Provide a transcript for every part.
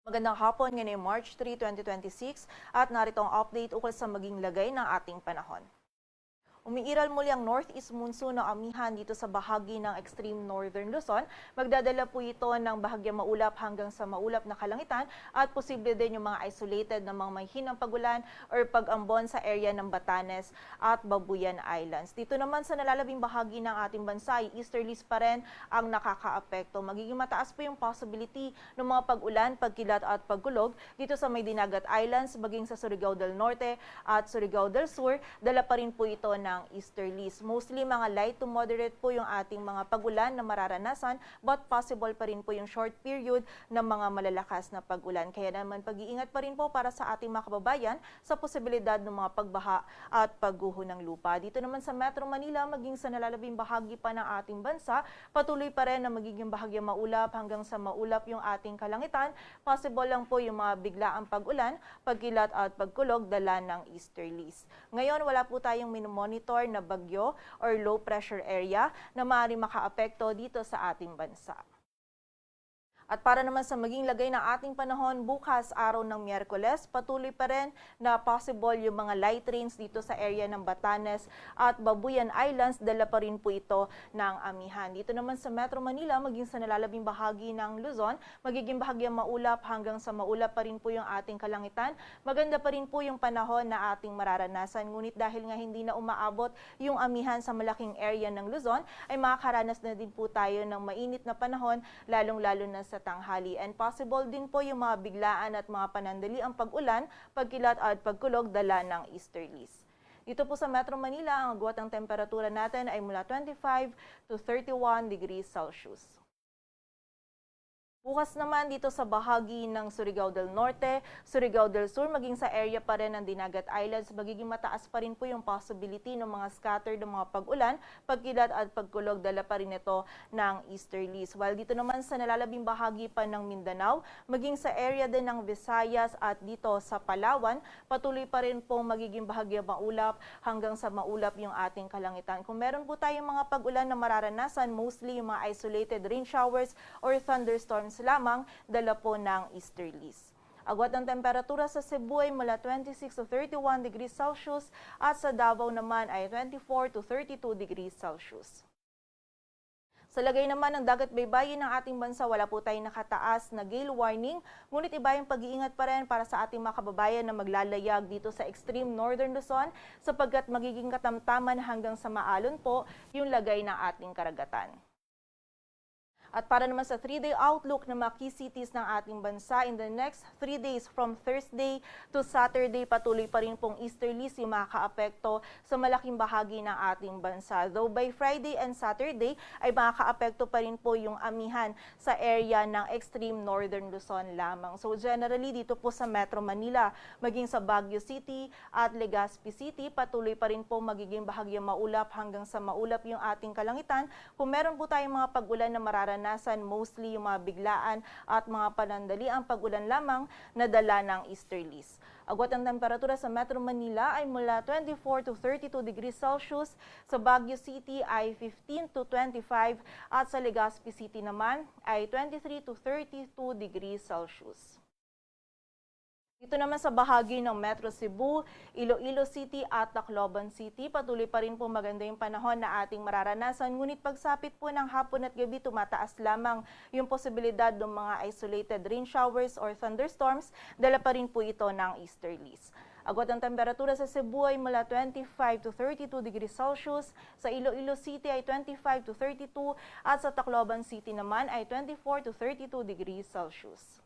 Magandang hapon, ngayon ay March 3, 2026 at narito ang update ukol sa maging lagay ng ating panahon. Umiiral muli ang northeast monsoon na amihan dito sa bahagi ng extreme northern Luzon. Magdadala po ito ng bahagyang maulap hanggang sa maulap na kalangitan at posible din yung mga isolated na mga mahinang pagulan or pag-ambon sa area ng Batanes at Babuyan Islands. Dito naman sa nalalabing bahagi ng ating bansa ay easterlies pa rin ang nakakaapekto. Magiging mataas po yung possibility ng mga pag-ulan, pagkilat at pagkulog dito sa may Dinagat Islands, maging sa Surigao del Norte at Surigao del Sur. Dala pa rin po ito ng easterlies. Mostly mga light to moderate po yung ating mga pagulan na mararanasan, but possible pa rin po yung short period ng mga malalakas na pagulan. Kaya naman pag-iingat pa rin po para sa ating mga kababayan sa posibilidad ng mga pagbaha at pagguho ng lupa. Dito naman sa Metro Manila, maging sa nalalabing bahagi pa ng ating bansa, patuloy pa rin na magiging bahagyang maulap hanggang sa maulap yung ating kalangitan. Possible lang po yung mga biglaang pag-ulan, pagkilat at pagkulog dala ng easterlies. Ngayon, wala po tayong minomonitor na bagyo or low pressure area na maaaring makaapekto dito sa ating bansa. At para naman sa maging lagay ng ating panahon, bukas araw ng Miyerkules, patuloy pa rin na possible yung mga light rains dito sa area ng Batanes at Babuyan Islands, dala pa rin po ito ng amihan. Dito naman sa Metro Manila, maging sa nalalabing bahagi ng Luzon, magiging bahagyang maulap hanggang sa maulap pa rin po yung ating kalangitan. Maganda pa rin po yung panahon na ating mararanasan. Ngunit dahil nga hindi na umaabot yung amihan sa malaking area ng Luzon, ay makakaranas na din po tayo ng mainit na panahon, lalong-lalo na sa tanghali, and possible din po yung mga biglaan at mga panandali ang pag-ulan, pagkilat at pagkulog dala ng easterlies. Dito po sa Metro Manila, ang agwat ng temperatura natin ay mula 25 to 31 degrees Celsius. Bukas naman dito sa bahagi ng Surigao del Norte, Surigao del Sur, maging sa area pa rin ng Dinagat Islands, magiging mataas pa rin po yung possibility ng mga scattered ng mga pag-ulan, pagkilat at pagkulog, dala pa rin ito ng easterlies. While dito naman sa nalalabing bahagi pa ng Mindanao, maging sa area din ng Visayas at dito sa Palawan, patuloy pa rin pong magiging bahagyang maulap hanggang sa maulap yung ating kalangitan. Kung meron po tayong mga pag-ulan na mararanasan, mostly yung mga isolated rain showers or thunderstorms lamang, dala po ng easterlies. Agwat ng temperatura sa Cebu ay mula 26 to 31 degrees Celsius at sa Davao naman ay 24 to 32 degrees Celsius. Sa lagay naman ng dagat baybayin ng ating bansa, wala po tayong nakataas na gale warning, ngunit iba yung pag-iingat pa rin para sa ating mga kababayan na maglalayag dito sa extreme northern Luzon sapagkat magiging katamtaman hanggang sa maalon po yung lagay ng ating karagatan. At para naman sa 3-day outlook ng mga key cities ng ating bansa, in the next 3 days from Thursday to Saturday, patuloy pa rin pong easterlies yung makakaapekto sa malaking bahagi ng ating bansa. Though by Friday and Saturday ay makakaapekto pa rin po yung amihan sa area ng extreme northern Luzon lamang. So generally dito po sa Metro Manila, maging sa Baguio City at Legazpi City, patuloy pa rin po magiging bahagyang maulap hanggang sa maulap yung ating kalangitan. Kung meron po tayong mga pag-ulan na mararanasan, mostly yung mga biglaan at mga panandali ang pag-ulan lamang na dala ng easterlies. Agwat ang temperatura sa Metro Manila ay mula 24 to 32 degrees Celsius, sa Baguio City ay 15 to 25 at sa Legazpi City naman ay 23 to 32 degrees Celsius. Dito naman sa bahagi ng Metro Cebu, Iloilo City at Tacloban City, patuloy pa rin po maganda yung panahon na ating mararanasan. Ngunit pagsapit po ng hapon at gabi, tumataas lamang yung posibilidad ng mga isolated rain showers or thunderstorms, dala pa rin po ito ng easterlies. Agwat ang temperatura sa Cebu ay mula 25 to 32 degrees Celsius, sa Iloilo City ay 25 to 32 at sa Tacloban City naman ay 24 to 32 degrees Celsius.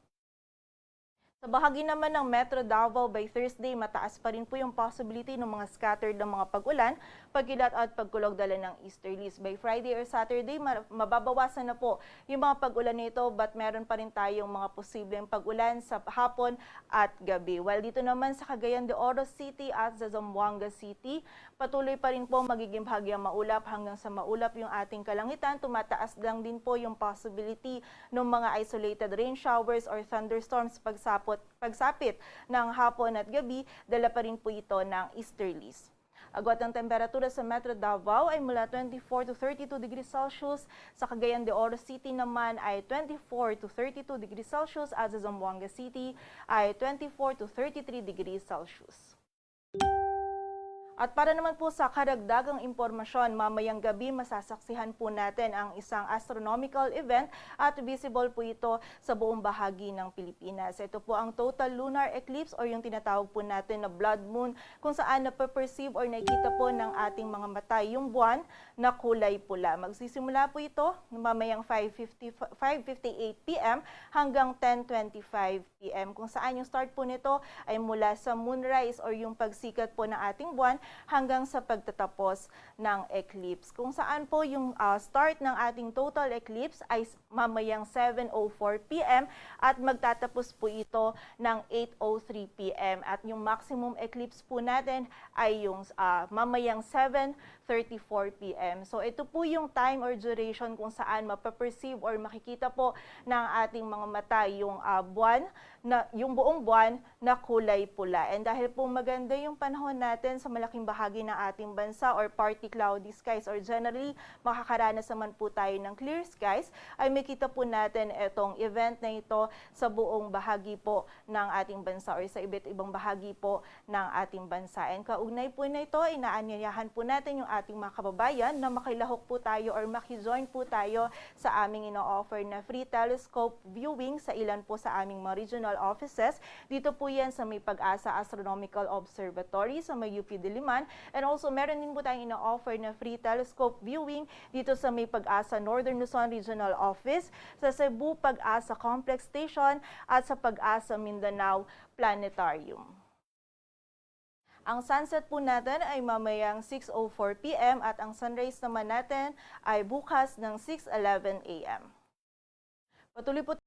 Sa bahagi naman ng Metro Davao, by Thursday, mataas pa rin po yung possibility ng mga scattered ng mga pag-ulan, pagkilat at pagkulog dala ng easterlies. By Friday or Saturday, mababawasan na po yung mga pag-ulan nito, but meron pa rin tayong mga posibleng pag-ulan sa hapon at gabi. While dito naman sa Cagayan de Oro City at sa Zamboanga City, patuloy pa rin po magiging bahagyang maulap hanggang sa maulap yung ating kalangitan. Tumataas lang din po yung possibility ng mga isolated rain showers or thunderstorms pagsapit ng hapon at gabi, dala pa rin po ito ng easterlies. Agwat ng temperatura sa Metro Davao ay mula 24 to 32 degrees Celsius. Sa Cagayan de Oro City naman ay 24 to 32 degrees Celsius at sa Zamboanga City ay 24 to 33 degrees Celsius. At para naman po sa karagdagang impormasyon, mamayang gabi masasaksihan po natin ang isang astronomical event at visible po ito sa buong bahagi ng Pilipinas. Ito po ang total lunar eclipse or yung tinatawag po natin na blood moon, kung saan napaperceive or nakikita po ng ating mga mata yung buwan na kulay pula. Magsisimula po ito mamayang 5:58 p.m. hanggang 10:25 p.m. kung saan yung start po nito ay mula sa moonrise or yung pagsikat po ng ating buwan hanggang sa pagtatapos ng eclipse. Kung saan po yung start ng ating total eclipse ay mamayang 7:04 p.m. at magtatapos po ito ng 8:03 p.m. At yung maximum eclipse po natin ay yung mamayang 7:34 p.m. So ito po yung time or duration kung saan mapaperceive or makikita po ng ating mga mata yung buwan, yung buong buwan na kulay pula. And dahil po maganda yung panahon natin sa malaking bahagi ng ating bansa or partly cloudy skies or generally makakaranas naman po tayo ng clear skies, ay makita po natin itong event na ito sa buong bahagi po ng ating bansa or sa iba't ibang bahagi po ng ating bansa. And kaugnay po na ito, inaanyayahan po natin yung ating mga kababayan na makilahok po tayo or makijoin po tayo sa aming ino-offer na free telescope viewing sa ilan po sa aming mga regional offices. Dito po yan sa may Pag-asa Astronomical Observatory sa may UP Diliman. And also meron din po tayong ino-offer na free telescope viewing dito sa may Pag-asa Northern Luzon Regional Office, sa Cebu Pag-asa Complex Station at sa Pag-asa Mindanao Planetarium. Ang sunset po natin ay mamayang 6:04 p.m. at ang sunrise naman natin ay bukas ng 6:11 a.m. Patuloy po